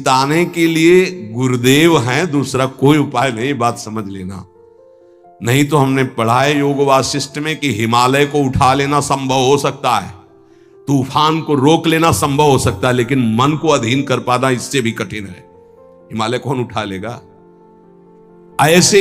जिताने के लिए गुरुदेव हैं, दूसरा कोई उपाय नहीं, बात समझ लेना। नहीं तो हमने पढ़ा है योग वासिष्ठ में कि हिमालय को उठा लेना संभव हो सकता है, तूफान को रोक लेना संभव हो सकता है, लेकिन मन को अधीन कर पाना इससे भी कठिन है। हिमालय कौन उठा लेगा? ऐसे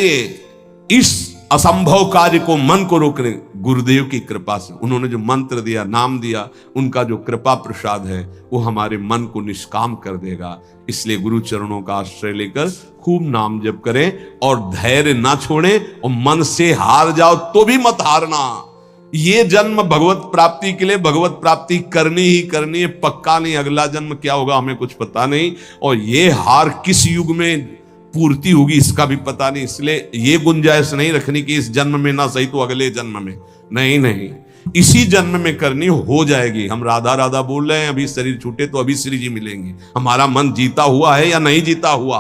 इस असंभव कार्य को, मन को रोकने गुरुदेव की कृपा से, उन्होंने जो मंत्र दिया, नाम दिया, उनका जो कृपा प्रसाद है वो हमारे मन को निष्काम कर देगा। इसलिए गुरु चरणों का आश्रय लेकर खूब नाम जप करें और धैर्य ना छोड़ें, और मन से हार जाओ तो भी मत हारना। ये जन्म भगवत प्राप्ति के लिए भगवत प्राप्ति करनी ही करनी है, पक्का नहीं अगला जन्म क्या होगा हमें कुछ पता नहीं, और ये हार किस युग में पूर्ति होगी इसका भी पता नहीं। इसलिए ये गुंजाइश नहीं रखनी कि इस जन्म में ना सही तो अगले जन्म में, नहीं, इसी जन्म में करनी हो जाएगी। हम राधा राधा बोल रहे हैं, अभी शरीर छूटे तो अभी श्री जी मिलेंगे। हमारा मन जीता हुआ है या नहीं जीता हुआ?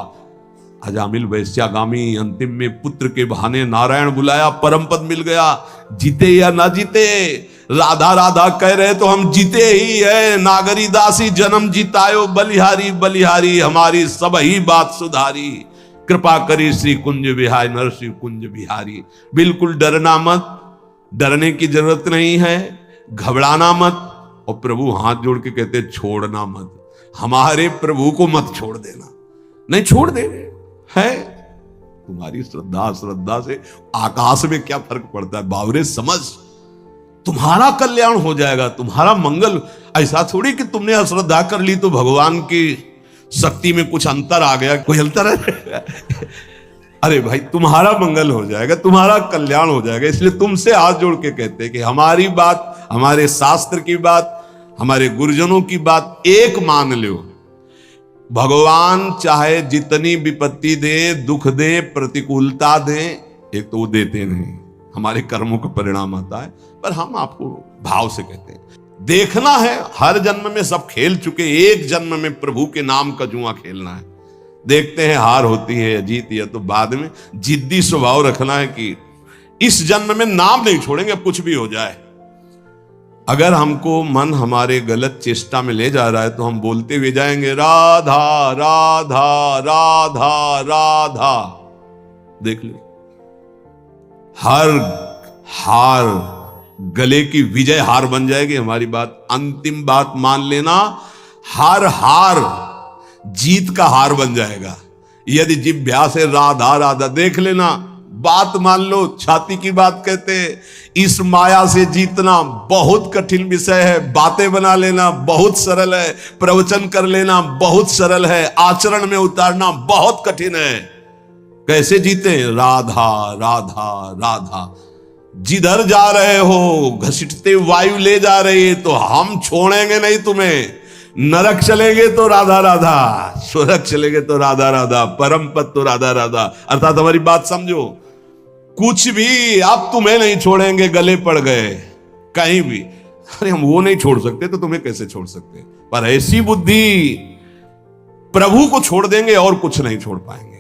अजामिल वैश्यागामी अंतिम में पुत्र के बहाने नारायण बुलाया, परम पद मिल गया। जीते या ना जीते, राधा राधा कह रहे तो हम जीते ही है। नागरी दासी जन्म जीतायो, बलिहारी बलिहारी हमारी सब ही बात सुधारी। कृपा करी श्री कुंज बिहारी, नरसिंह कुंज बिहारी। बिल्कुल डरना मत, डरने की जरूरत नहीं है, घबराना मत। और प्रभु हाथ जोड़ के कहते छोड़ना मत, हमारे प्रभु को मत छोड़ देना। नहीं छोड़ देंगे, है तुम्हारी श्रद्धा से आकाश में क्या फर्क पड़ता है? बावरे समझ, तुम्हारा कल्याण हो जाएगा, तुम्हारा मंगल। ऐसा थोड़ी कि तुमने अश्रद्धा कर ली तो भगवान की शक्ति में कुछ अंतर आ गया, कोई अंतर है? अरे भाई तुम्हारा मंगल हो जाएगा, तुम्हारा कल्याण हो जाएगा। इसलिए तुमसे हाथ जोड़ के कहते हैं कि हमारी बात, हमारे शास्त्र की बात, हमारे गुरुजनों की बात एक मान लो। भगवान चाहे जितनी विपत्ति दे, दुख दे, प्रतिकूलता दे, एक तो वो देते नहीं, हमारे कर्मों का परिणाम आता है, पर हम आपको भाव से कहते हैं। देखना है, हर जन्म में सब खेल चुके, एक जन्म में प्रभु के नाम का जुआ खेलना है। देखते हैं हार होती है या जीत, या तो बाद में जिद्दी स्वभाव रखना है कि इस जन्म में नाम नहीं छोड़ेंगे, अब कुछ भी हो जाए। अगर हमको मन हमारे गलत चेष्टा में ले जा रहा है तो हम बोलते हुए जाएंगे राधा राधा राधा राधा। देख लो, हर हार गले की विजय हार बन जाएगी हमारी बात। अंतिम बात मान लेना, हर हार जीत का हार बन जाएगा। यदि जिभ्या से राधा राधा, देख लेना, बात मान लो, छाती की बात कहते हैं। इस माया से जीतना बहुत कठिन विषय है। बातें बना लेना बहुत सरल है, प्रवचन कर लेना बहुत सरल है, आचरण में उतारना बहुत कठिन है। कैसे जीते? राधा राधा राधा। जिधर जा रहे हो घसीटते वायु ले जा रही है, तो हम छोड़ेंगे नहीं तुम्हें। नरक चलेंगे तो राधा राधा, स्वर्ग चलेंगे तो राधा राधा, परम पद तो राधा राधा। अर्थात हमारी बात समझो, कुछ भी अब तुम्हें नहीं छोड़ेंगे, गले पड़ गए कहीं भी। अरे हम वो नहीं छोड़ सकते तो तुम्हें कैसे छोड़ सकते? पर ऐसी बुद्धि, प्रभु को छोड़ देंगे और कुछ नहीं छोड़ पाएंगे।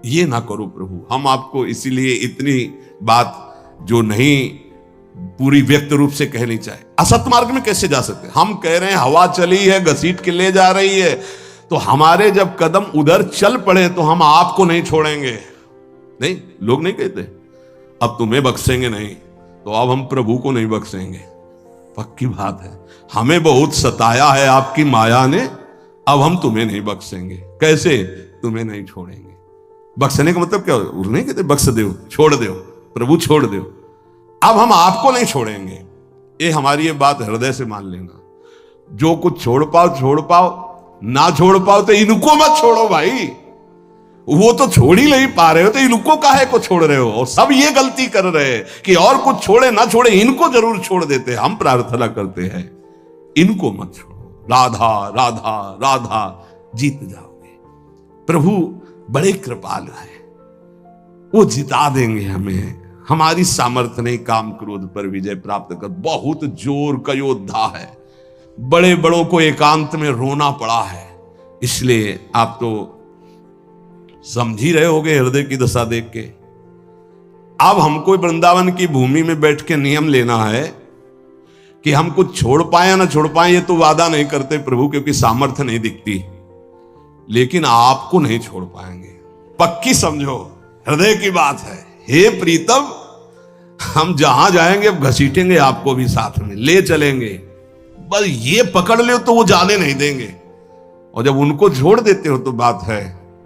ये ना करो प्रभु। हम आपको इसीलिए इतनी बात जो नहीं पूरी व्यक्त रूप से कहनी चाहिए। असत मार्ग में कैसे जा सकते? हम कह रहे हैं हवा चली है, घसीट के ले जा रही है, तो हमारे जब कदम उधर चल पड़े तो हम आपको नहीं छोड़ेंगे। नहीं, लोग नहीं कहते अब तुम्हें बख्शेंगे नहीं, तो अब हम प्रभु को नहीं बख्शेंगे। पक्की बात है, हमें बहुत सताया है आपकी माया ने, अब हम तुम्हें नहीं बख्शेंगे। कैसे? तुम्हें नहीं छोड़ेंगे। बख्शने का मतलब क्या? नहीं कहते बख्श दो, छोड़ दो, प्रभु छोड़ दो, अब हम आपको नहीं छोड़ेंगे। ये हमारी ये बात हृदय से मान लेना। जो कुछ छोड़ पाओ, ना छोड़ पाओ तो इनको मत छोड़ो भाई। वो तो छोड़ ही नहीं पा रहे हो तो इनको काहे को छोड़ रहे हो? और सब ये गलती कर रहे हैं कि और कुछ छोड़े ना छोड़े, इनको जरूर छोड़ देते। हम प्रार्थना करते हैं इनको मत छोड़ो। राधा राधा राधा, जीत जाओगे। प्रभु बड़े कृपालु है, वो जिता देंगे हमें। हमारी सामर्थ्य नहीं काम क्रोध पर विजय प्राप्त कर। बहुत जोर का योद्धा है, बड़े बड़ों को एकांत में रोना पड़ा है। इसलिए आप तो समझ ही रहे होगे हृदय की दशा देख के। अब हमको वृंदावन की भूमि में बैठ के नियम लेना है कि हम कुछ छोड़ पाए ना छोड़ पाए, ये तो वादा नहीं करते प्रभु, क्योंकि सामर्थ्य नहीं दिखती। लेकिन आपको नहीं छोड़ पाएंगे। पक्की समझो, हृदय की बात है। हे प्रीतम, हम जहां जाएंगे अब घसीटेंगे आपको भी, साथ में ले चलेंगे। बस ये पकड़ लो तो वो जाने नहीं देंगे, और जब उनको छोड़ देते हो तो बात है।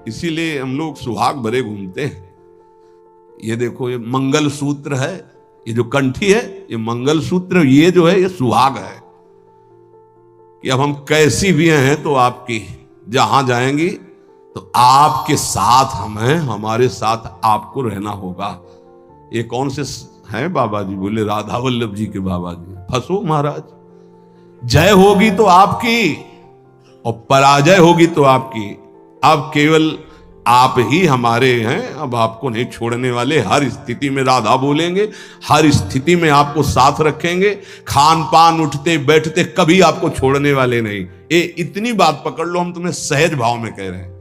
इसीलिए हम लोग सुहाग भरे घूमते हैं। ये देखो, ये मंगल सूत्र है, ये जो कंठी है ये मंगल सूत्र, ये जो है ये सुहाग है कि अब हम कैसी भी हैं तो आपकी, जहां जाएंगी तो आपके साथ हम हैं, हमारे साथ आपको रहना होगा। ये कौन से हैं बाबा जी? बोले राधा वल्लभ जी के बाबा जी। फंसो महाराज, जय होगी तो आपकी और पराजय होगी तो आपकी। अब केवल आप ही हमारे हैं, अब आपको नहीं छोड़ने वाले। हर स्थिति में राधा बोलेंगे, हर स्थिति में आपको साथ रखेंगे, खान पान उठते बैठते कभी आपको छोड़ने वाले नहीं। ये इतनी बात पकड़ लो, हम तुम्हें सहज भाव में कह रहे हैं।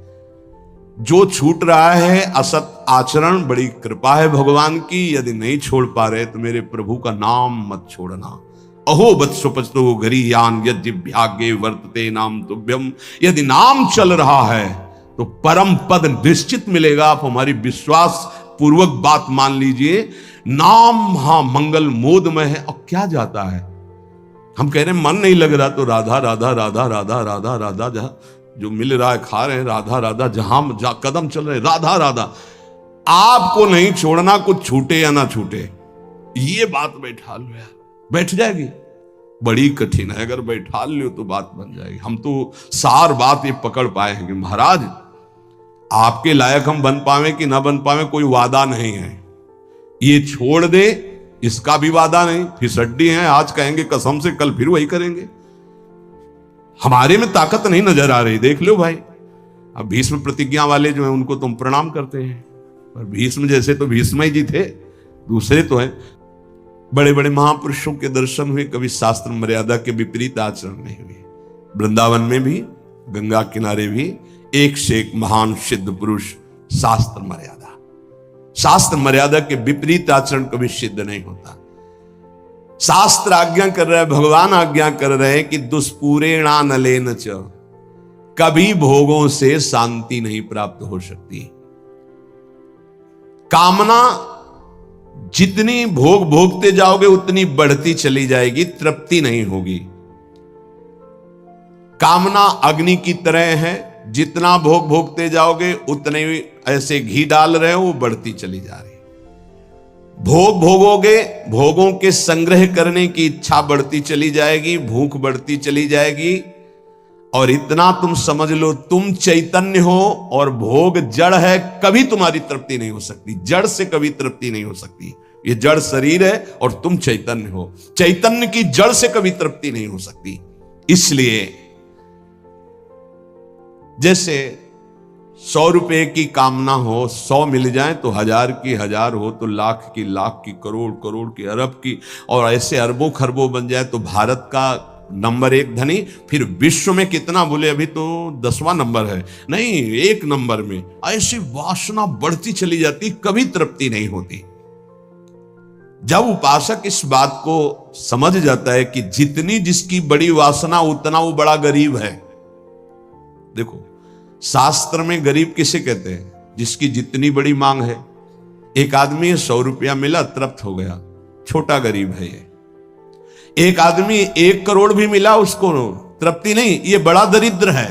जो छूट रहा है असत आचरण, बड़ी कृपा है भगवान की। यदि नहीं छोड़ पा रहे तो मेरे प्रभु का नाम मत छोड़ना। अहो वत्सोपचतो गरीयान यज्ञ वर्तते नाम तुभ्यम। यदि नाम चल रहा है तो परम पद निश्चित मिलेगा। आप हमारी विश्वास पूर्वक बात मान लीजिए। नाम हाँ मंगल मोदमय है। और क्या जाता है, हम कह रहे हैं मन नहीं लग रहा तो राधा राधा राधा राधा राधा राधा, जहां जो मिल रहा है खा रहे हैं, राधा राधा, जहां कदम चल रहे राधा राधा। आपको नहीं छोड़ना, कुछ छूटे या ना छूटे, ये बात बैठा लो यार, बैठ जाएगी। बड़ी कठिन है, अगर बैठा लो तो बात बन जाएगी। हम तो सार बात ये पकड़ पाए हैं कि महाराज आपके लायक हम बन पावे कि ना बन पावे कोई वादा नहीं है। ये छोड़ दे इसका भी वादा नहीं। फिसड्डी हैं, आज कहेंगे कसम से, कल फिर वही करेंगे। हमारे में ताकत नहीं नजर आ रही, देख लो भाई। अब भीष्म प्रतिज्ञा वाले जो है उनको तुम प्रणाम करते हैं, पर भीष्म जैसे तो भीष्म जी थे, दूसरे तो हैं। बड़े बड़े महापुरुषों के दर्शन हुए, कभी शास्त्र मर्यादा के विपरीत आचरण नहीं हुए। वृंदावन में भी, गंगा किनारे भी एक से एक महान सिद्ध पुरुष। शास्त्र मर्यादा के विपरीत आचरण कभी सिद्ध नहीं होता। शास्त्र आज्ञा कर रहा है, भगवान आज्ञा कर रहे हैं कि दुष्पूरेणा नलेन च, कभी भोगों से शांति नहीं प्राप्त हो सकती। कामना जितनी भोगते जाओगे उतनी बढ़ती चली जाएगी, तृप्ति नहीं होगी। कामना अग्नि की तरह है, जितना भोगते जाओगे उतने ऐसे घी डाल रहे हो, वो बढ़ती चली जा रही। भोगोगे, भोगों के संग्रह करने की इच्छा बढ़ती चली जाएगी, भूख बढ़ती चली जाएगी। और इतना तुम समझ लो, तुम चैतन्य हो और भोग जड़ है, कभी तुम्हारी तृप्ति नहीं हो सकती। जड़ से कभी तृप्ति नहीं हो सकती। ये जड़ शरीर है और तुम चैतन्य हो, चैतन्य की जड़ से कभी तृप्ति नहीं हो सकती। इसलिए जैसे 100 रुपए की कामना हो, 100 मिल जाए तो 1000 की 1000 हो तो लाख की लाख की, करोड़ करोड़ की, अरब की, और ऐसे अरबों खरबों बन जाए तो भारत का नंबर 1 धनी। फिर विश्व में कितना बोले, अभी तो 10वां नंबर है, नहीं 1 नंबर में। ऐसी वासना बढ़ती चली जाती, कभी तृप्ति नहीं होती। जब उपासक इस बात को समझ जाता है कि जितनी जिसकी बड़ी वासना उतना वो बड़ा गरीब है। देखो शास्त्र में गरीब किसे कहते हैं? जिसकी जितनी बड़ी मांग है। एक आदमी 100 रुपया मिला, तृप्त हो गया, छोटा गरीब है ये। एक आदमी 1 करोड़ भी मिला, उसको तृप्ति नहीं, ये बड़ा दरिद्र है,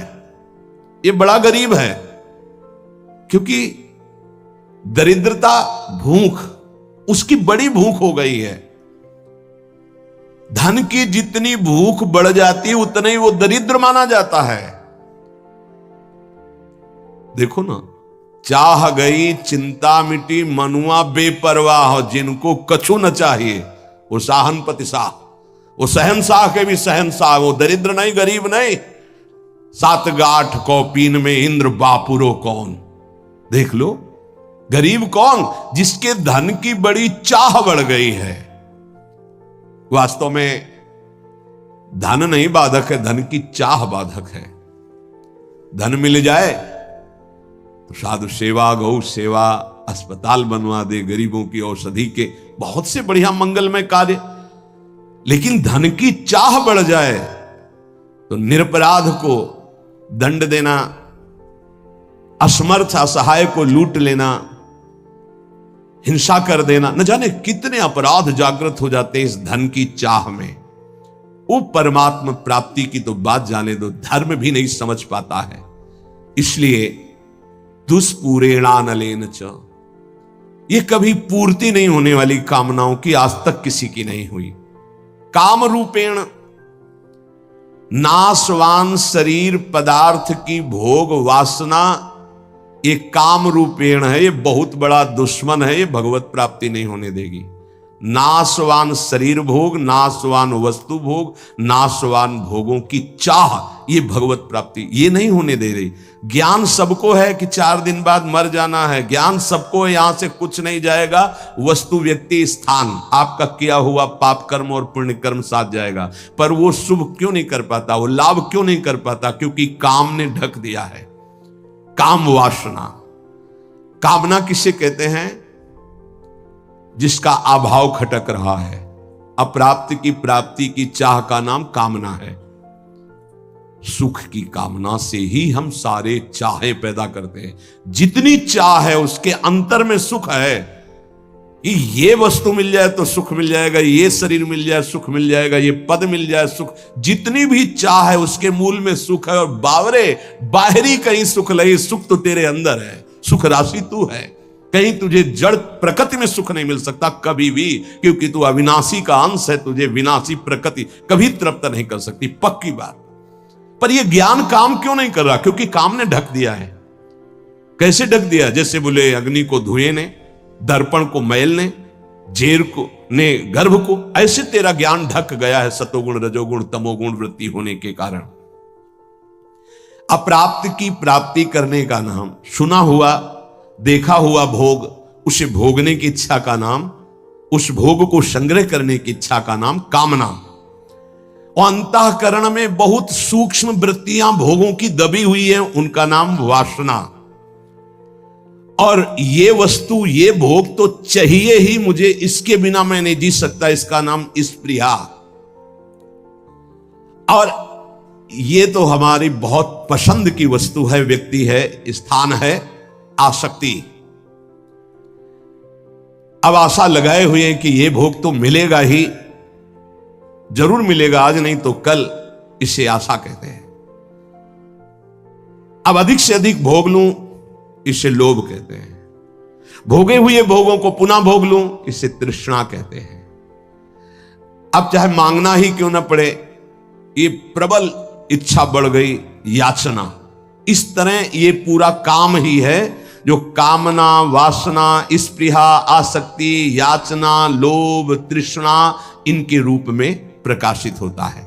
ये बड़ा गरीब है। क्योंकि दरिद्रता भूख, उसकी बड़ी भूख हो गई है। धन की जितनी भूख बढ़ जाती है उतना ही वो दरिद्र माना जाता है। देखो ना, चाह गई चिंता मिटी, मनुआ बेपरवाह, जिनको कछु न चाहिए वो साहनपति शाह, वो शहनशाह के भी शहनशाह, वो दरिद्र नहीं गरीब नहीं। 7 गांठ कौपीन में इंद्र बापुरो कौन। देख लो, गरीब कौन? जिसके धन की बड़ी चाह बढ़ गई है। वास्तव में धन नहीं बाधक है, धन की चाह बाधक है। धन मिल जाए तो साधु सेवा, गौ सेवा, अस्पताल बनवा दे, गरीबों की औषधि के बहुत से बढ़िया मंगलमय कार्य। लेकिन धन की चाह बढ़ जाए तो निरपराध को दंड देना असमर्थ असहाय को लूट लेना, हिंसा कर देना, न जाने कितने अपराध जागृत हो जाते हैं इस धन की चाह में। वो परमात्मा प्राप्ति की तो बात जाने दो, धर्म भी नहीं समझ पाता है। इसलिए दुष्पूरेणानलेन च, ये कभी पूर्ति नहीं होने वाली कामनाओं की आज तक किसी की नहीं हुई। काम रूपेण नाशवान शरीर पदार्थ की भोग वासना, ये काम रूपेण है, ये बहुत बड़ा दुश्मन है, ये भगवत प्राप्ति नहीं होने देगी। नाशवान शरीर भोग, नाशवान वस्तु भोग, नाशवान भोगों की चाह, ये भगवत प्राप्ति ये नहीं होने दे रही। ज्ञान सबको है कि 4 दिन बाद मर जाना है, ज्ञान सबको है, यहां से कुछ नहीं जाएगा, वस्तु व्यक्ति स्थान आपका किया हुआ पाप कर्म और पुण्य कर्म साथ जाएगा। पर वो शुभ क्यों नहीं कर पाता, वो लाभ क्यों नहीं कर पाता? क्योंकि काम ने ढक दिया है। काम वासना, कामना किसे कहते हैं? जिसका अभाव खटक रहा है। अप्राप्त की प्राप्ति की चाह का नाम कामना है। सुख की कामना से ही हम सारे चाहे पैदा करते हैं। जितनी चाह है उसके अंतर में सुख है कि ये वस्तु मिल जाए तो सुख मिल जाएगा, ये शरीर मिल जाए सुख मिल जाएगा, ये पद मिल जाए सुख। जितनी भी चाह है उसके मूल में सुख है। और बावरे बाहरी कहीं सुख नहीं, सुख तो तेरे अंदर है, सुख राशि तू है। कहीं तुझे जड़ प्रकृति में सुख नहीं मिल सकता कभी भी, क्योंकि तू अविनाशी का अंश है। तुझे विनाशी प्रकृति कभी तृप्त नहीं कर सकती, पक्की बात। पर यह ज्ञान काम क्यों नहीं कर रहा? क्योंकि काम ने ढक दिया है। कैसे ढक दिया? जैसे बोले अग्नि को धुएं ने, दर्पण को मैल ने, जेर को ने गर्भ को, ऐसे तेरा ज्ञान ढक गया है सतोगुण रजोगुण तमोगुण वृत्ति होने के कारण। अप्राप्त की प्राप्ति करने का नाम, सुना हुआ देखा हुआ भोग, उसे भोगने की इच्छा का नाम, उस भोग को संग्रह करने की इच्छा का नाम कामना। और अंतःकरण में बहुत सूक्ष्म वृत्तियां भोगों की दबी हुई है, उनका नाम वासना। और ये वस्तु ये भोग तो चाहिए ही मुझे, इसके बिना मैं नहीं जी सकता, इसका नाम स्पृहा। और ये तो हमारी बहुत पसंद की वस्तु है, व्यक्ति है, स्थान है, आसक्ति। अब आशा लगाए हुए हैं कि ये भोग तो मिलेगा ही, जरूर मिलेगा, आज नहीं तो कल, इसे आशा कहते हैं। अब अधिक से अधिक भोग लूं, इसे लोभ कहते हैं। भोगे हुए भोगों को पुनः भोग लूं, इसे तृष्णा कहते हैं। अब चाहे मांगना ही क्यों ना पड़े, ये प्रबल इच्छा बढ़ गई, याचना। इस तरह ये पूरा काम ही है जो कामना, वासना, स्पृहा, आसक्ति, याचना, लोभ, तृष्णा इनके रूप में प्रकाशित होता है।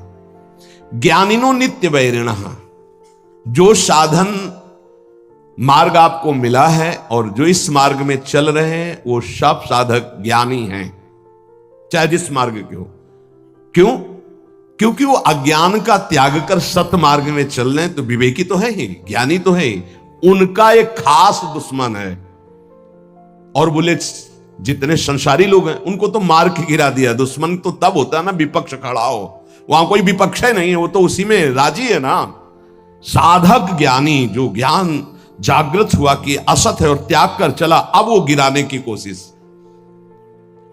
ज्ञानिनो नित्य वैरिणः, जो साधन मार्ग आपको मिला है और जो इस मार्ग में चल रहे हैं वो सब साधक ज्ञानी हैं, चाहे जिस मार्ग के हो। क्यों? क्योंकि वो अज्ञान का त्याग कर सत मार्ग में चल रहे हैं, तो विवेकी तो है ही, ज्ञानी तो है ही। उनका एक खास दुश्मन है। और बोले जितने संसारी लोग हैं उनको तो मार के गिरा दिया। दुश्मन तो तब होता है ना विपक्ष खड़ा हो, वहां कोई विपक्ष है नहीं है, वो तो उसी में राजी है ना। साधक ज्ञानी, जो ज्ञान जागृत हुआ कि असत है और त्याग कर चला, अब वो गिराने की कोशिश।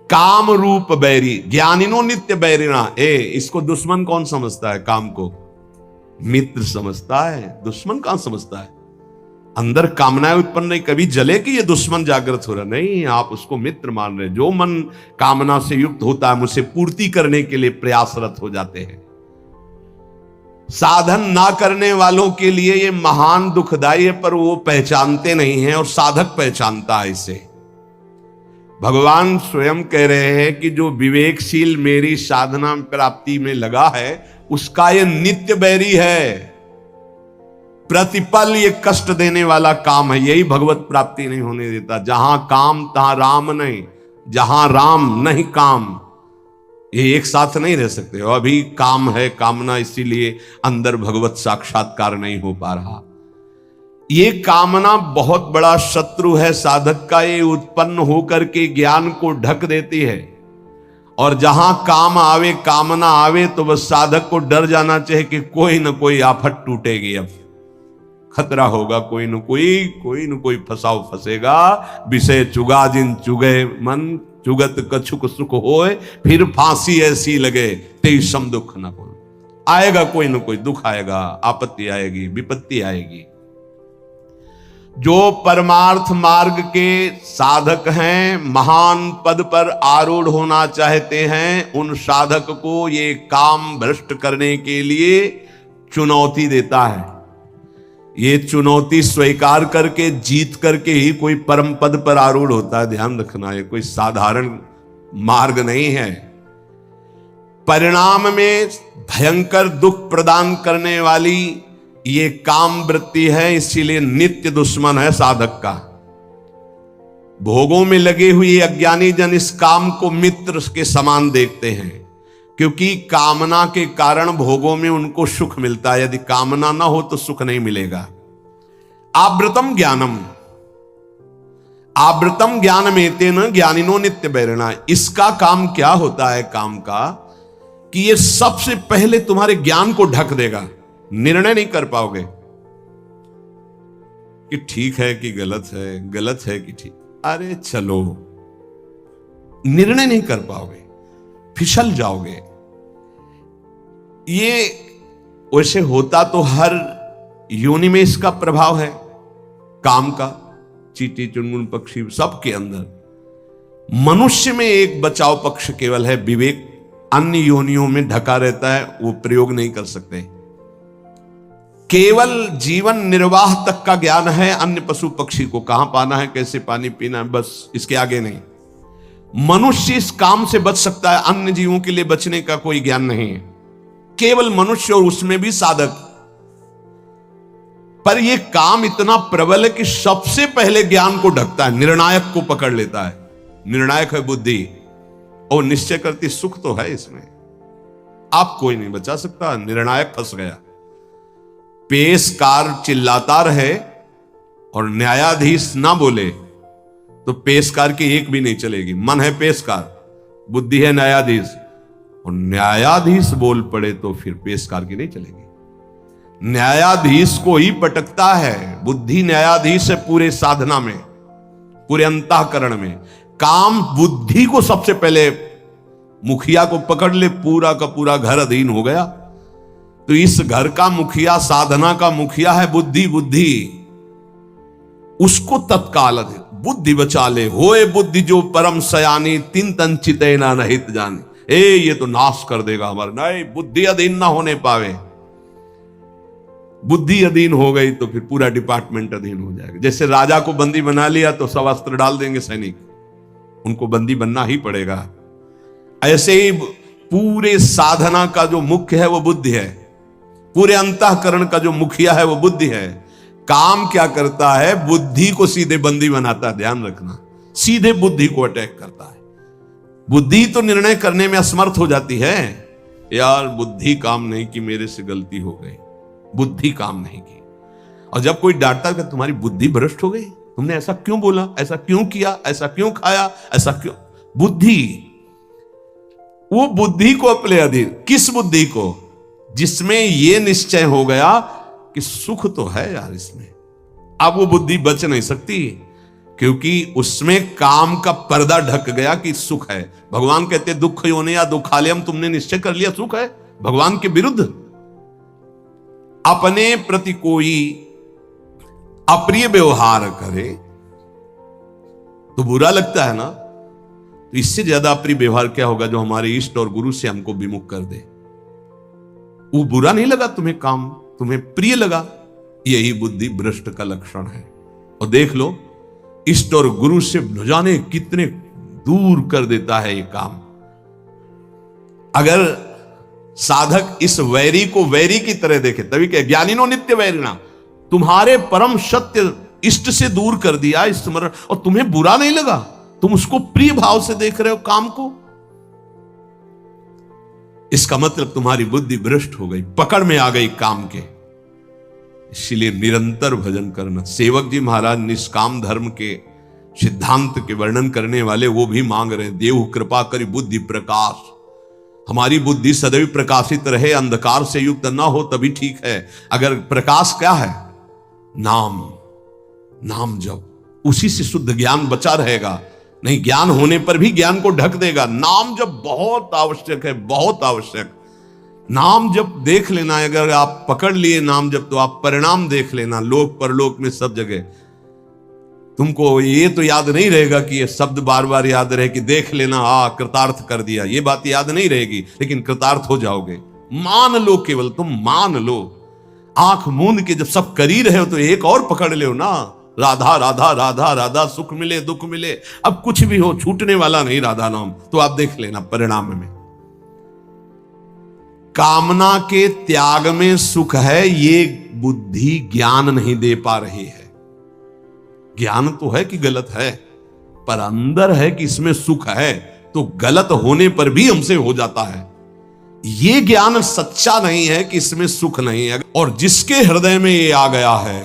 काम रूप बैरी, ज्ञानिनो नित्य बैरिणा। इसको दुश्मन कौन समझता है? काम को मित्र समझता है, दुश्मन कहां समझता है? अंदर कामनाएं उत्पन्न नहीं, कभी जले कि ये दुश्मन जागृत हो रहा, नहीं, आप उसको मित्र मान रहे। जो मन कामना से युक्त होता है, मुझसे पूर्ति करने के लिए प्रयासरत हो जाते हैं। साधन ना करने वालों के लिए ये महान दुखदाई है, पर वो पहचानते नहीं हैं और साधक पहचानता है इसे। भगवान स्वयं कह रहे हैं कि जो विवेकशील मेरी साधना प्राप्ति में लगा है, उसका ये नित्य बैरी है। प्रतिपल ये कष्ट देने वाला काम है, यही भगवत प्राप्ति नहीं होने देता। जहां काम तहां राम नहीं, जहां राम नहीं काम, ये एक साथ नहीं रह सकते। और अभी काम है, कामना, इसीलिए अंदर भगवत साक्षात्कार नहीं हो पा रहा। ये कामना बहुत बड़ा शत्रु है साधक का। ये उत्पन्न होकर के ज्ञान को ढक देती है। और जहां काम आवे, कामना आवे, तो बस साधक को डर जाना चाहिए कि कोई ना कोई आफत टूटेगी। अब खतरा होगा, कोई न कोई फसाव फंसेगा। विषय चुगा जिन चुगे मन, चुगत कछुक सुख होए, फिर फांसी ऐसी लगे तेई सम दुख न कोई। आएगा कोई न कोई दुख आएगा, आपत्ति आएगी, विपत्ति आएगी। जो परमार्थ मार्ग के साधक हैं, महान पद पर आरूढ़ होना चाहते हैं, उन साधक को ये काम भ्रष्ट करने के लिए चुनौती देता है। ये चुनौती स्वीकार करके, जीत करके ही कोई परम पद पर आरूढ़ होता है। ध्यान रखना, ये कोई साधारण मार्ग नहीं है। परिणाम में भयंकर दुख प्रदान करने वाली ये काम वृत्ति है, इसीलिए नित्य दुश्मन है साधक का। भोगों में लगे हुए अज्ञानी जन इस काम को मित्र के समान देखते हैं, क्योंकि कामना के कारण भोगों में उनको सुख मिलता है। यदि कामना ना हो तो सुख नहीं मिलेगा। आवृतम ज्ञानम, आवृतम ज्ञान में तेन ज्ञानिनो नित्य बैरिणा। इसका काम क्या होता है? काम का कि ये सबसे पहले तुम्हारे ज्ञान को ढक देगा। निर्णय नहीं कर पाओगे कि ठीक है कि गलत है, गलत है कि ठीक, अरे चलो, निर्णय नहीं कर पाओगे, फिसल जाओगे। ये वैसे होता तो हर योनि में इसका प्रभाव है, काम का। चींटी, चुनमुन, पक्षी सबके अंदर। मनुष्य में एक बचाव पक्ष केवल है, विवेक। अन्य योनियों में ढका रहता है, वो प्रयोग नहीं कर सकते। केवल जीवन निर्वाह तक का ज्ञान है। अन्य पशु पक्षी को कहां पाना है, कैसे पानी पीना है, बस इसके आगे नहीं। मनुष्य इस काम से बच सकता है, अन्य जीवों के लिए बचने का कोई ज्ञान नहीं है। केवल मनुष्य, और उसमें भी साधक। पर यह काम इतना प्रबल है कि सबसे पहले ज्ञान को ढकता है, निर्णायक को पकड़ लेता है। निर्णायक है बुद्धि, और निश्चय करती सुख तो है इसमें। आप कोई नहीं बचा सकता, निर्णायक फंस गया। पेशकार चिल्लाता रहे और न्यायाधीश ना बोले तो पेशकार की एक भी नहीं चलेगी। मन है पेशकार, बुद्धि है न्यायाधीश, और न्यायाधीश बोल पड़े तो फिर पेशकार की नहीं चलेगी। न्यायाधीश को ही पटकता है, बुद्धि न्यायाधीश है पूरे साधना में, पूरे अंतःकरण में। काम बुद्धि को सबसे पहले, मुखिया को पकड़ ले, पूरा का पूरा घर अधीन हो गया। तो इस घर का मुखिया, साधना का मुखिया है बुद्धि। बुद्धि उसको तत्काल बुद्धि बचा ले। होए बुद्धि जो परम सयानी, तिन तन चिते ना नहित जानी। ये तो नाश कर देगा हमारा। नहीं, बुद्धि अधीन ना होने पावे। बुद्धि अधीन हो गई तो फिर पूरा डिपार्टमेंट अधीन हो जाएगा। जैसे राजा को बंदी बना लिया तो सब अस्त्र डाल देंगे सैनिक, उनको बंदी बनना ही पड़ेगा। ऐसे ही पूरे साधना का जो मुख्य है वो बुद्धि है, पूरे अंतःकरण का जो मुखिया है वो बुद्धि है। काम क्या करता है? बुद्धि को सीधे बंदी बनाता है। ध्यान रखना, सीधे बुद्धि को अटैक करता है। बुद्धि तो निर्णय करने में असमर्थ हो जाती है। यार बुद्धि काम नहीं की, मेरे से गलती हो गई, बुद्धि काम नहीं की। और जब कोई डांटता है कि तुम्हारी बुद्धि भ्रष्ट हो गई, तुमने ऐसा क्यों बोला, ऐसा क्यों किया, ऐसा क्यों खाया, ऐसा क्यों, बुद्धि, वो बुद्धि को अपने अधीन। किस बुद्धि को? जिसमें यह निश्चय हो गया कि सुख तो है यार इसमें। अब वो बुद्धि बच नहीं सकती, क्योंकि उसमें काम का पर्दा ढक गया कि सुख है। भगवान कहते दुख योनि या दुखालयम, तुमने निश्चय कर लिया सुख है, भगवान के विरुद्ध। अपने प्रति कोई अप्रिय व्यवहार करे तो बुरा लगता है ना। तो इससे ज्यादा अप्रिय व्यवहार क्या होगा जो हमारे इष्ट और गुरु से हमको विमुख कर दे। वो बुरा नहीं लगा तुम्हें, काम तुम्हें प्रिय लगा, यही बुद्धि भ्रष्ट का लक्षण है। और देख लो, इष्ट और गुरु से न जाने कितने दूर कर देता है ये काम। अगर साधक इस वैरी को वैरी की तरह देखे, तभी कहे ज्ञानिनो नित्य वैरिणा। तुम्हारे परम सत्य इष्ट से दूर कर दिया स्मरण, और तुम्हें बुरा नहीं लगा, तुम उसको प्रिय भाव से देख रहे हो काम को, इसका मतलब तुम्हारी बुद्धि भ्रष्ट हो गई, पकड़ में आ गई काम के। इसलिए निरंतर भजन करना। सेवक जी महाराज निष्काम धर्म के सिद्धांत के वर्णन करने वाले वो भी मांग रहे हैं, देव कृपा करी बुद्धि प्रकाश। हमारी बुद्धि सदैव प्रकाशित रहे, अंधकार से युक्त ना हो तभी ठीक है। अगर प्रकाश क्या है? नाम, नाम जप, उसी से शुद्ध ज्ञान बचा रहेगा। नहीं, ज्ञान होने पर भी ज्ञान को ढक देगा। नाम जप बहुत आवश्यक है, बहुत आवश्यक। नाम जप देख लेना, अगर आप पकड़ लिए नाम जप तो आप परिणाम देख लेना, लोक परलोक में सब जगह। तुमको ये तो याद नहीं रहेगा कि ये शब्द बार बार याद रहे कि देख लेना, कृतार्थ कर दिया, ये बात याद नहीं रहेगी, लेकिन कृतार्थ हो जाओगे। मान लो, केवल तुम मान लो। आंख मूंद के जब सब कर ही रहे हो तो एक और पकड़ लो ना, राधा राधा राधा राधा, सुख मिले दुख मिले, अब कुछ भी हो छूटने वाला नहीं राधा नाम। तो आप देख लेना परिणाम में। कामना के त्याग में सुख है, ये बुद्धि ज्ञान नहीं दे पा रही है। ज्ञान तो है कि गलत है, पर अंदर है कि इसमें सुख है, तो गलत होने पर भी हमसे हो जाता है। ये ज्ञान सच्चा नहीं है कि इसमें सुख नहीं है। और जिसके हृदय में ये आ गया है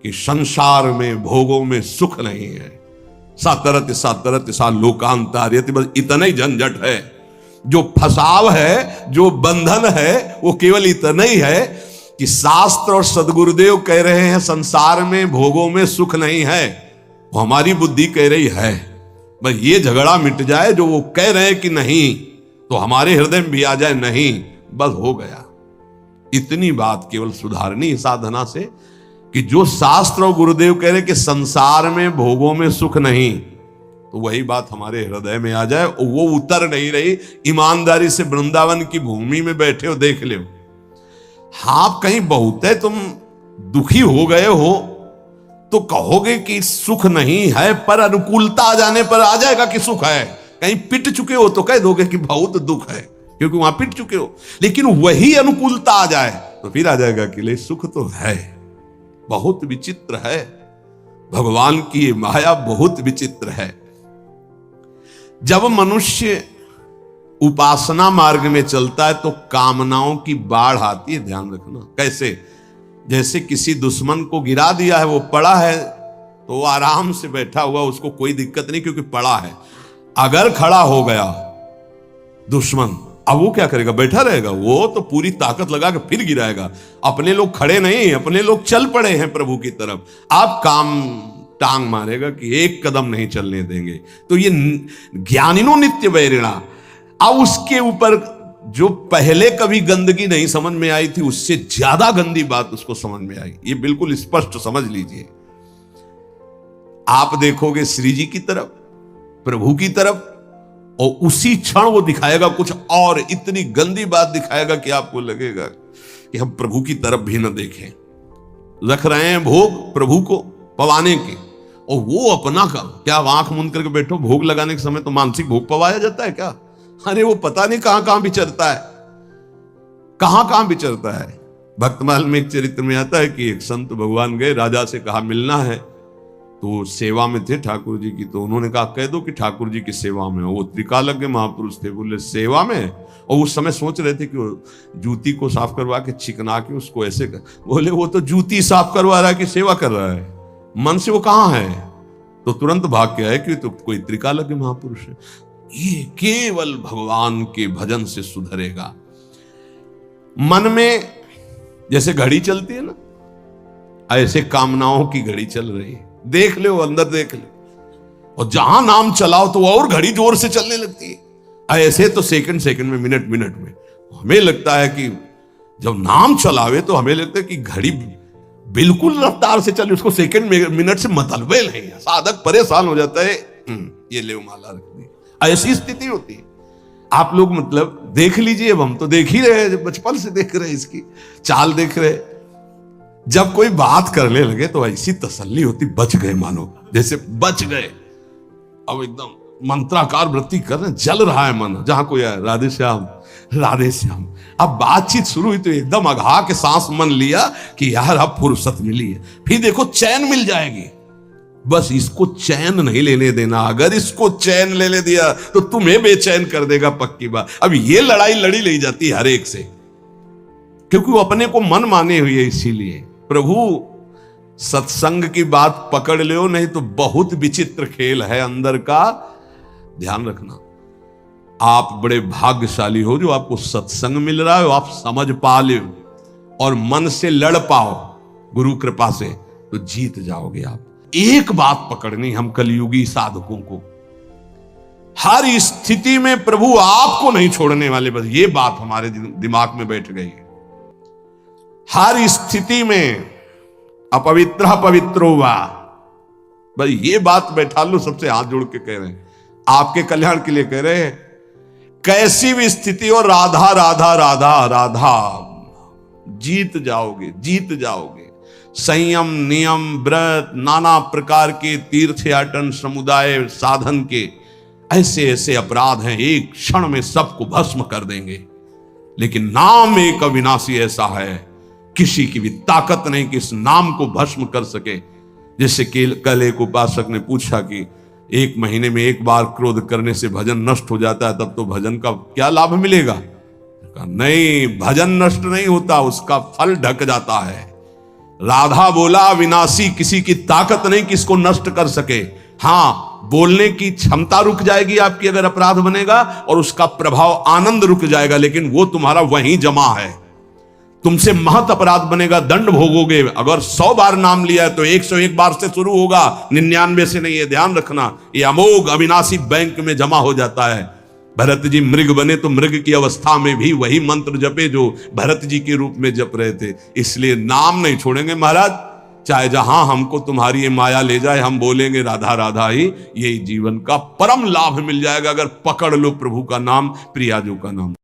कि संसार में भोगों में सुख नहीं है, सातरत सातरत सा लोकांतार्यति, बस इतना ही झंझट है। जो फसाव है, जो बंधन है, वो केवल इतना ही है कि शास्त्र और सदगुरुदेव कह रहे हैं संसार में भोगों में सुख नहीं है, वो हमारी बुद्धि कह रही है। बस ये झगड़ा मिट जाए, जो वो कह रहे हैं कि नहीं, तो हमारे हृदय में भी आ जाए नहीं, बस हो गया। इतनी बात केवल सुधारनी साधना से कि जो शास्त्र और गुरुदेव कह रहे कि संसार में भोगों में सुख नहीं, तो वही बात हमारे हृदय में आ जाए। वो उतर नहीं रही। ईमानदारी से वृंदावन की भूमि में बैठे हो, देख लो, आप कहीं बहुत है तुम दुखी हो गए हो तो कहोगे कि सुख नहीं है, पर अनुकूलता आ जाने पर आ जाएगा कि सुख है। कहीं पिट चुके हो तो कह दोगे कि बहुत दुख है, क्योंकि वहां पिट चुके हो। लेकिन वही अनुकूलता आ जाए तो फिर आ जाएगा कि ले सुख तो है। बहुत विचित्र है भगवान की माया, बहुत विचित्र है। जब मनुष्य उपासना मार्ग में चलता है तो कामनाओं की बाढ़ आती है, ध्यान रखना। कैसे? जैसे किसी दुश्मन को गिरा दिया है, वो पड़ा है तो वो आराम से बैठा हुआ, उसको कोई दिक्कत नहीं क्योंकि पड़ा है। अगर खड़ा हो गया दुश्मन, अब वो क्या करेगा? बैठा रहेगा? वो तो पूरी ताकत लगा के फिर गिराएगा। अपने लोग खड़े नहीं, अपने लोग चल पड़े हैं प्रभु की तरफ। आप काम टांग मारेगा कि एक कदम नहीं चलने देंगे। तो ये ज्ञानिनो नित्य वैरिणा। अब उसके ऊपर जो पहले कभी गंदगी नहीं समझ में आई थी, उससे ज्यादा गंदी बात उसको समझ में आई। ये बिल्कुल स्पष्ट समझ लीजिए। आप देखोगे श्री जी की तरफ, प्रभु की तरफ, और उसी क्षण वो दिखाएगा कुछ और, इतनी गंदी बात दिखाएगा कि आपको लगेगा कि हम प्रभु की तरफ भी न देखें। रख रहे हैं भोग प्रभु को पवाने के, और वो अपना का क्या, आंख मूंद करके बैठो। भोग लगाने के समय तो मानसिक भोग पवाया जाता है क्या? अरे वो पता नहीं कहां कहां विचरता है, कहां कहां विचरता है। भक्तमाल में एक चरित्र में आता है कि एक संत भगवान गए, राजा से कहा मिलना है, तो सेवा में थे ठाकुर जी की। तो उन्होंने कहा कह दो कि ठाकुर जी की सेवा में। वो त्रिकालज्ञ महापुरुष थे, बोले सेवा में? और उस समय सोच रहे थे कि वो जूती को साफ करवा के चिकना के उसको ऐसे कर। बोले वो तो जूती साफ करवा रहा है कि सेवा कर रहा है? मन से वो कहां है? तो तुरंत भाग के आए कि तो कोई त्रिकालज्ञ महापुरुष है। ये केवल भगवान के भजन से सुधरेगा। मन में जैसे घड़ी चलती है ना, ऐसे कामनाओं की घड़ी चल रही है। देख ले, वो अंदर देख ले, और जहां नाम चलाओ तो और घड़ी जोर से चलने लगती है। ऐसे तो सेकंड सेकंड में, मिनट मिनट में। हमें लगता है कि जब नाम चलावे तो हमें लगता है कि घड़ी बिल्कुल रफ्तार से चले, उसको सेकंड मिनट से मतलब नहीं है। साधक परेशान हो जाता है, ये ले माला रख दी। ऐसी स्थिति होती है। आप लोग मतलब देख लीजिए, अब हम तो देख ही रहे हैं, बचपन से देख रहे हैं, इसकी चाल देख रहे हैं। जब कोई बात करने लगे तो ऐसी तसल्ली होती, बच गए, मानो जैसे बच गए। अब एकदम मंत्राकार वृत्ति कर रहे, जल रहा है मन, जहां कोई है राधे श्याम राधे श्याम। अब बातचीत शुरू हुई तो एकदम अघा के सांस मन लिया कि यार अब फुर्सत मिली है। फिर देखो चैन मिल जाएगी। बस इसको चैन नहीं लेने देना। अगर इसको चैन लेने दिया तो तुम्हें बेचैन कर देगा, पक्की बात। अब ये लड़ाई लड़ी ले जाती है हर एक से, क्योंकि वो अपने को मन माने हुए है। इसीलिए प्रभु सत्संग की बात पकड़ लो, नहीं तो बहुत विचित्र खेल है अंदर का। ध्यान रखना, आप बड़े भाग्यशाली हो जो आपको सत्संग मिल रहा है, आप समझ पा लो और मन से लड़ पाओ। गुरु कृपा से, तो जीत जाओगे आप। एक बात पकड़नी हम कलयुगी साधकों को, हर स्थिति में प्रभु आपको नहीं छोड़ने वाले, बस ये बात हमारे दिमाग में बैठ गई है। हर स्थिति में अपवित्र पवित्रो हुआ, बस ये बात बैठा लो, सबसे हाथ जोड़ के कह रहे हैं, आपके कल्याण के लिए कह रहे हैं। कैसी भी स्थिति हो, राधा राधा राधा राधा, जीत जाओगे, जीत जाओगे। संयम, नियम, व्रत, नाना प्रकार के तीर्थयाटन, समुदाय साधन के ऐसे ऐसे अपराध हैं, एक क्षण में सबको भस्म कर देंगे। लेकिन नाम एक अविनाशी ऐसा है, किसी की भी ताकत नहीं कि इस नाम को भस्म कर सके। जैसे कल एक उपासक ने पूछा कि 1 महीने में एक बार क्रोध करने से भजन नष्ट हो जाता है, तब तो भजन का क्या लाभ मिलेगा? नहीं, भजन नष्ट नहीं होता, उसका फल ढक जाता है। राधा बोला विनाशी, किसी की ताकत नहीं कि इसको नष्ट कर सके। हाँ, बोलने की क्षमता रुक जाएगी आपकी अगर अपराध बनेगा, और उसका प्रभाव आनंद रुक जाएगा, लेकिन वो तुम्हारा वहीं जमा है। तुमसे महत अपराध बनेगा, दंड भोगोगे। अगर 100 बार नाम लिया है तो 101 बार से शुरू होगा, 99 से नहीं। ये ध्यान रखना, ये अमोघ अविनाशी बैंक में जमा हो जाता है। भरत जी मृग बने तो मृग की अवस्था में भी वही मंत्र जपे जो भरत जी के रूप में जप रहे थे। इसलिए नाम नहीं छोड़ेंगे महाराज, चाहे जहां हमको तुम्हारी ये माया ले जाए, हम बोलेंगे राधा राधा ही। यही जीवन का परम लाभ मिल जाएगा अगर पकड़ लो प्रभु का नाम, प्रियाजू का नाम।